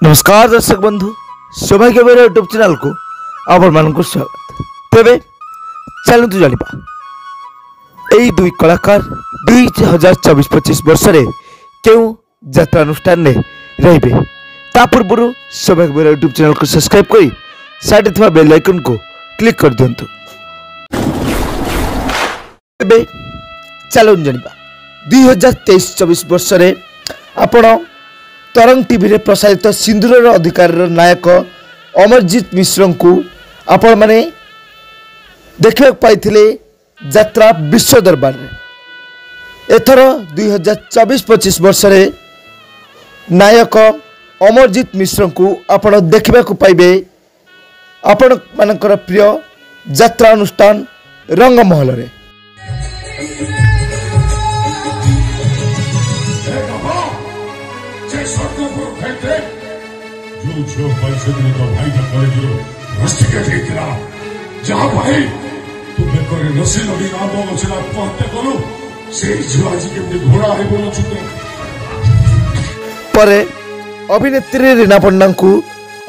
नमस्कार दर्शक बंधु सौभाग्य बेर यूट्यूब चैनल को आपण मानक स्वागत। तेरे चलतु जाना यही दुई कलाकार 2024-25 वर्ष में क्यों यात्रा अनुष्ठान में रे ता पूर्व सौभाग्य बेर यूट्यूब चैनल को सब्सक्राइब कर साइड थी बेल आइकन को क्लिक कर दिंतु। चलो जाना 2023-24 वर्ष में आपण तरंग टीवी रे प्रसारित सिंदूर अधिकार नायक अमरजीत मिश्र को आपण माने देखा पाइथिले यात्रा विश्व दरबार रे। एथर 2024-25 वर्ष रे नायक अमरजीत मिश्र को आपण देखा पाइबे आपण मानकर प्रिय यात्रा अनुष्ठान रंगमहल रे। जो पैसे दिने तो भाई का कॉलेज रस्टिकेट हेतिला जहां भाई तू बेकर नसी नदी नाम बचला पहते करू से जीवाजी के घोड़ा है बोलो छुटे परे अभिनेत्री रीना पंडा को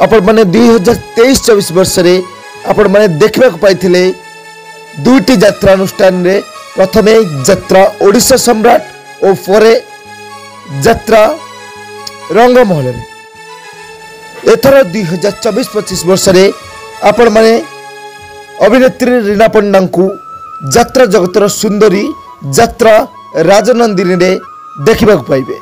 आपण माने 2023-24 वर्ष रे आपण माने देखबा को पाइथिले दुईटी यात्रा अनुष्ठान रे। प्रथमे यात्रा ओडिशा सम्राट और परे यात्रा रंगमहल रे। एथर 2024-25 वर्ष रे आपण माने अभिनेत्री रीना पंडा को यात्रा जगतर सुंदरी यात्रा राजनंदिनी रे देखा पाइबे।